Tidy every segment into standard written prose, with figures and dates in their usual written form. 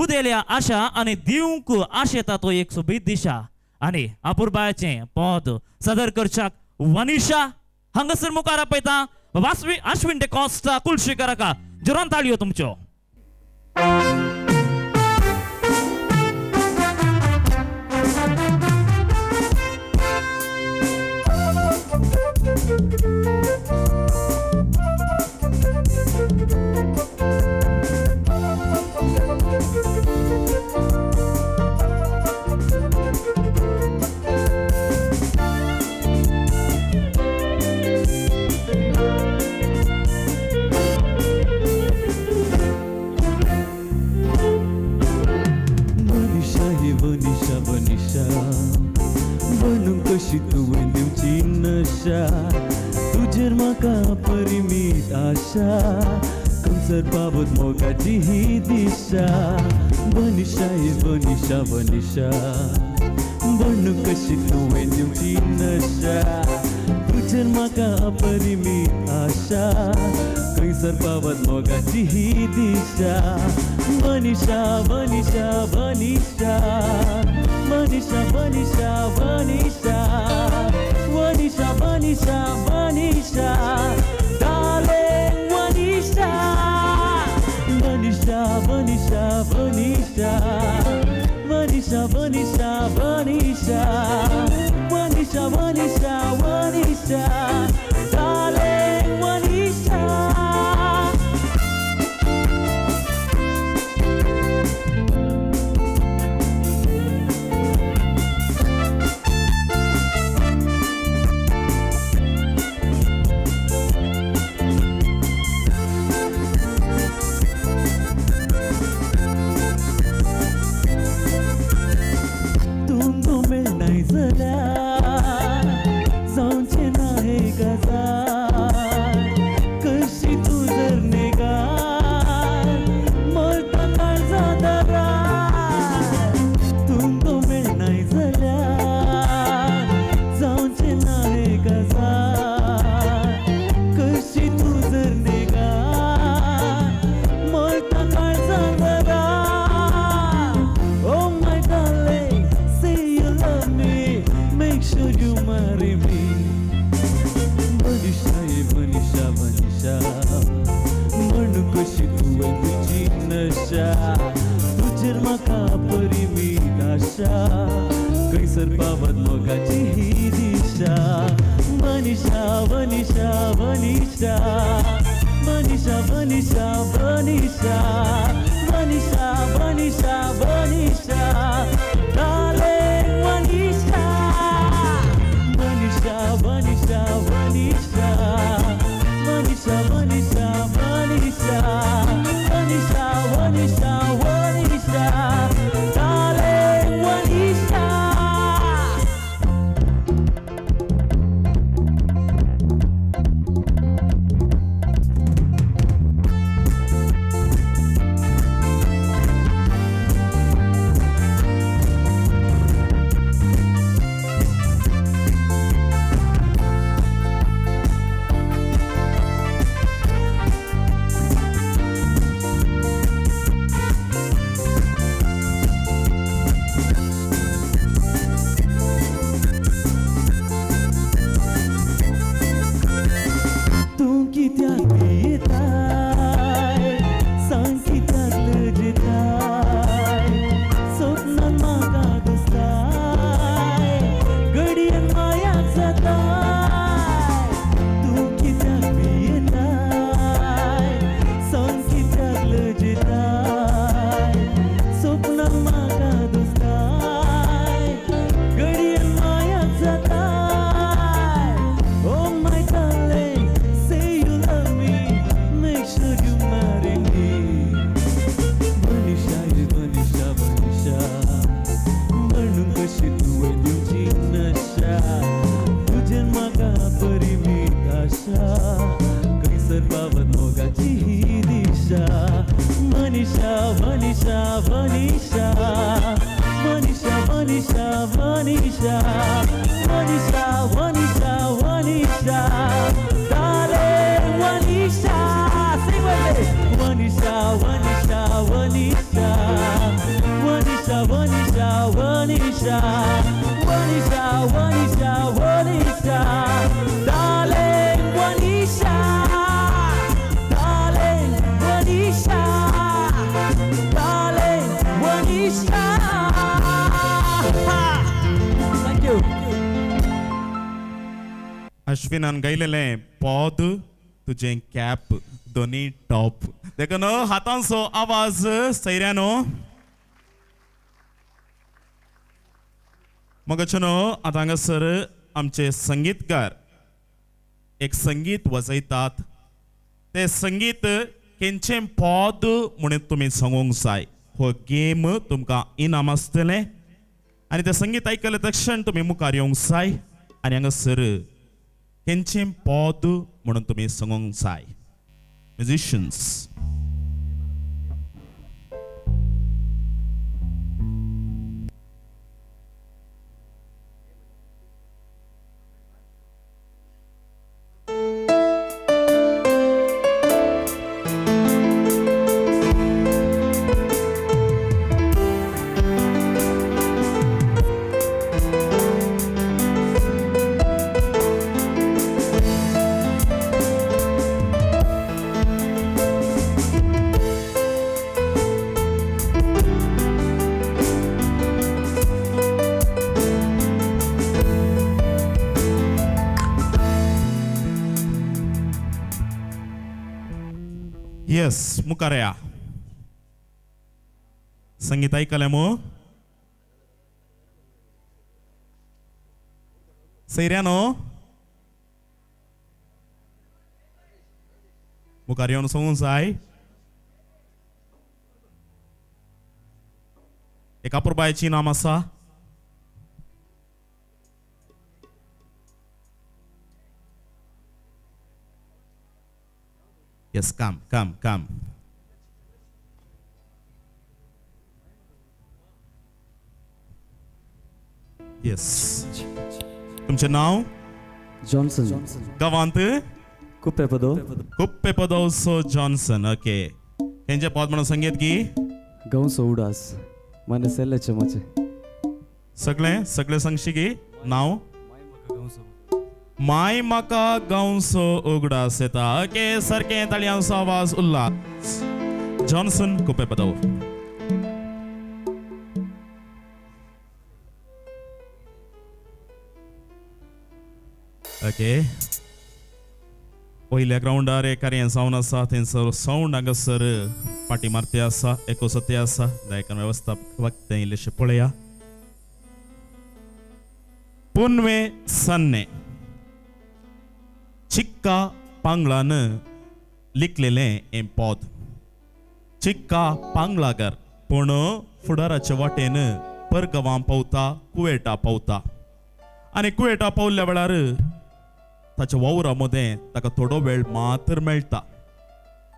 उदेल्या आशा आणि दिवंक आशेता तो 120 दिशा आणि अपूर्बाचे पद सदर करचाक वनिशा हांगसर मुखार आपयता वासवी अश्विन डे कॉस्टा कुलशेखर का जोरान ताळयो तुमच्यो. तुझेर म्हाका परिमीत आशा कंसर पावत मोगाची ही दिशा. बनिशा हे बनिशा बनिशा बन कशी तुवें दिवची नशा. तुझेर म्हाका परिमीत आशा कंसर पावत मोगाची ही दिशा. बनिशा बनिशा बनिशा बनिशा बनिशा बनिशा Vanisha, Vanisha, Vanisha, darling Vanisha. Vanisha, Vanisha, Vanisha, Vanisha, Vanisha, Vanisha, Vanisha, Vanisha, Vanisha, darling Vanisha. तुझेर म्हाका परिमीत आशा खंयसर पावत मोगाची ही दिशा. बनिशा बनिशा बनिशा बनिशा बनिशा बनिशा बनिशा बनिशा बनिशा darling Vanisha. बनिशा बनिशा बनिशा बनिशा बनिशा बनिशा Vanisha, Vanisha, Vanisha, darling Vanisha. Vanisha, Vanisha, Vanisha, Vanisha, darling Vanisha, sing with me. Vanisha, Vanisha, Vanisha. Wanisha, Wanisha, Wanisha, Wanisha, darling Wanisha, darling Wanisha, darling Wanisha. Thank you. अश्विनान गायलेले पद तुझे cap दोन्ही top देखून हातांचो आवाज सैऱ्यानो मग आता हांगासर आमचे संगीतकार एक संगीत वाजयतात ते संगीत केंचे पद म्हणून तुम्ही सांगूंक जाय हो गेम तुमकां इनाम आसतले आणि ते संगीत आयकले तक्षण तुम्ही मुखार येवंक जाय आणि हांगासर केंचे पद म्हणून तुम्ही सांगूंक जाय म्युझिशियन्स येस मुखार या संगीत ऐकले मो सैऱ्यानो मुखार येवन सांगूंक जाय एका पुरबायची नाम आसा Yes, come. Yes. तुमचे नाव Johnson. गावांत Kuppepodo. कुप्पेपदोसो जॉन्सन ओके हेंचे पद म्हणून संगीत की Gão Soudas. Mane selle chamache. सगळे सांगशी की नाव माय माका गावसो उगडास येता ओके सारखे ताळयांचो आवाज उल्हास जॉन्सन कुप्पेपदो ओके पहिल्या ग्राउंडार एक कार्य सावन आसा थंयसर साऊंड हांगासर पाटी मारते आसा एकोसते आसा गायकान व्यवस्थापक तें इल्लेशें पळया पुनवे सन्ने चिक्का पांगळान लिखलेले हे पद चिक्का पांगळागर पूण फुडाराच्या वाटेन परगांवां पावता कुवेटा पावता आनी कुवेटा पावल्या वेळार ताच्या वावरा मदें ताका थोडो वेळ मात्र मेळटा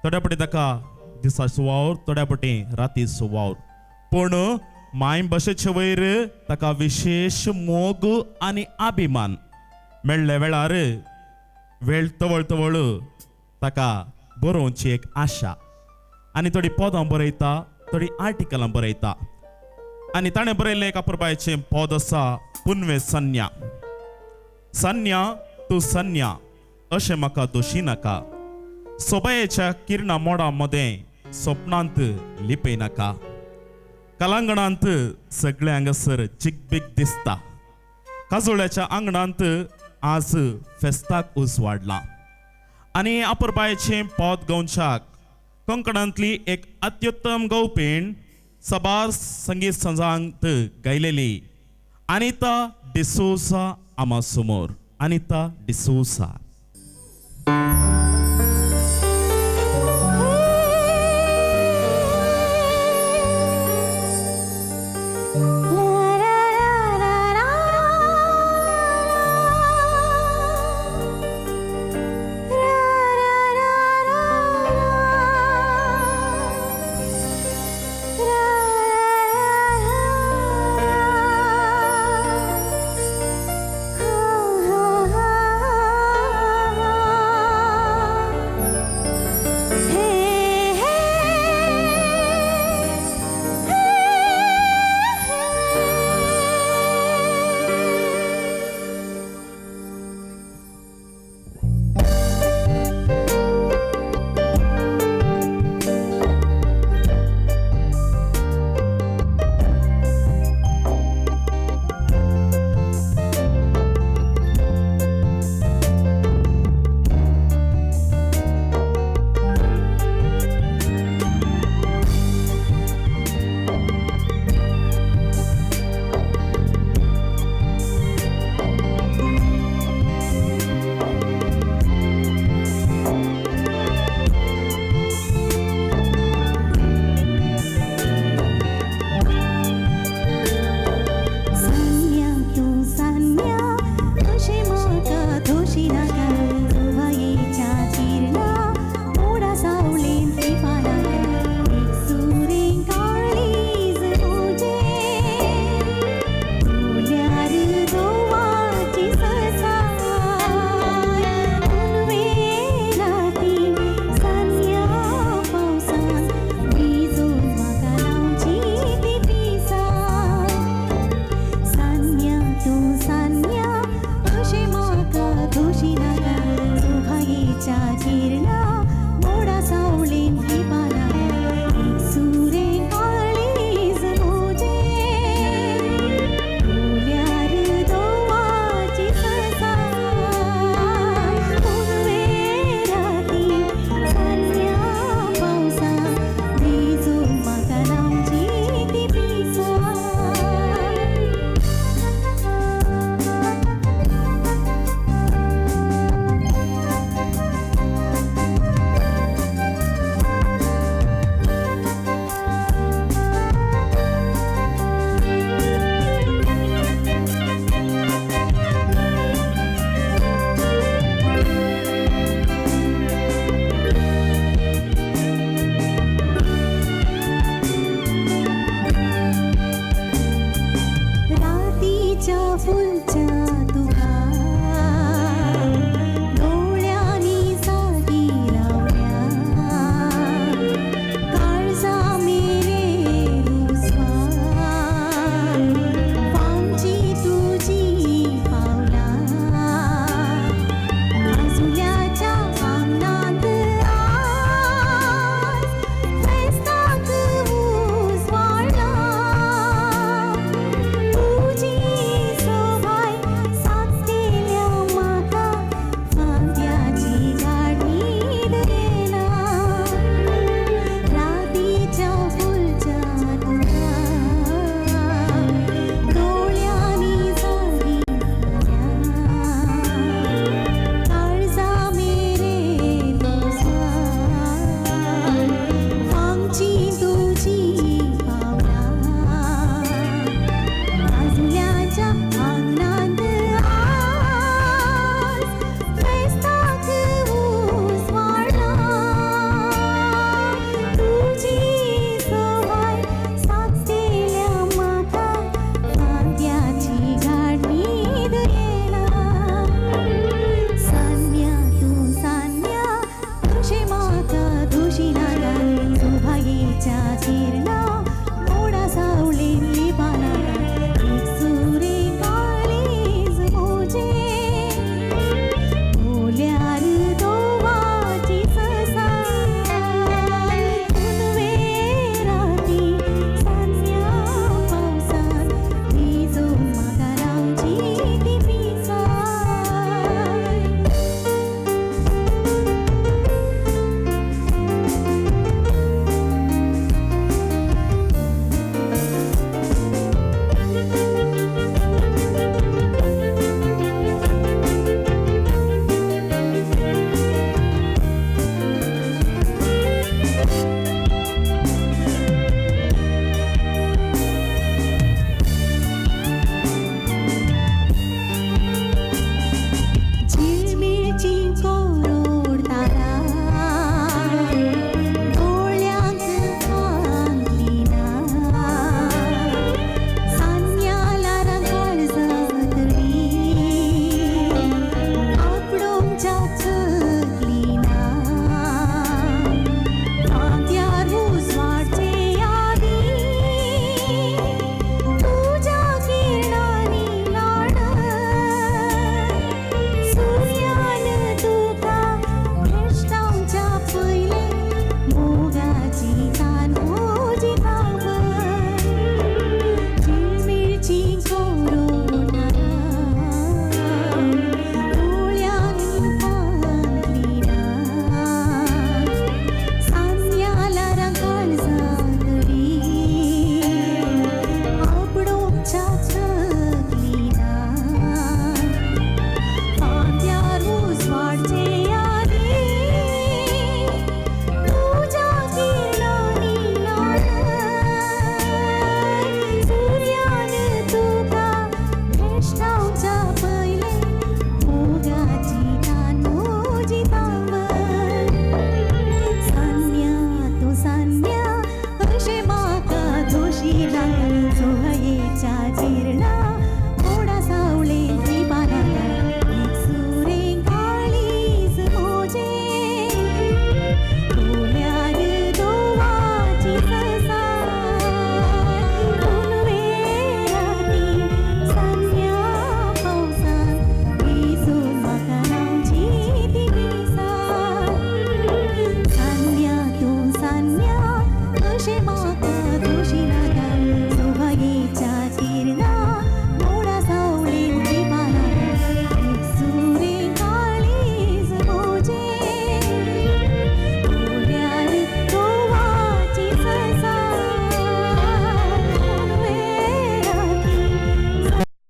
थोड्या फावटी ताका दिसाचो वावर थोड्या फावटी रातीचो वावर पूण माय भाशेचे वयर ताका विशेष मोग आनी अभिमान मेळ्ळ्या वेळार वेळ तवळ ताका बरोवची एक आशा आनी थोडी पदां बरयता थोडी आर्टिकलां बरयता आनी ताणें बरयल्लें एका पुरबायचें पद आसा पुनवे सन्या सन्या तूं सन्या अशें म्हाका दोशी नाका सोबयेच्या किरणा मोडा मदें स्वप्नांत लिपय नाका कलांगणांत सगळे हांगासर चिकबीक दिसता काजोळ्याच्या आंगणांत आज फेस्ताक उस वाडला आनी अपुरबायेचें पद गोंयच्याक कोंकणांतली एक अत्युत्तम गवपीण सबार संगीत संजांत गायलेली अनिता डिसोसा आमा समोर अनिता डिसोसा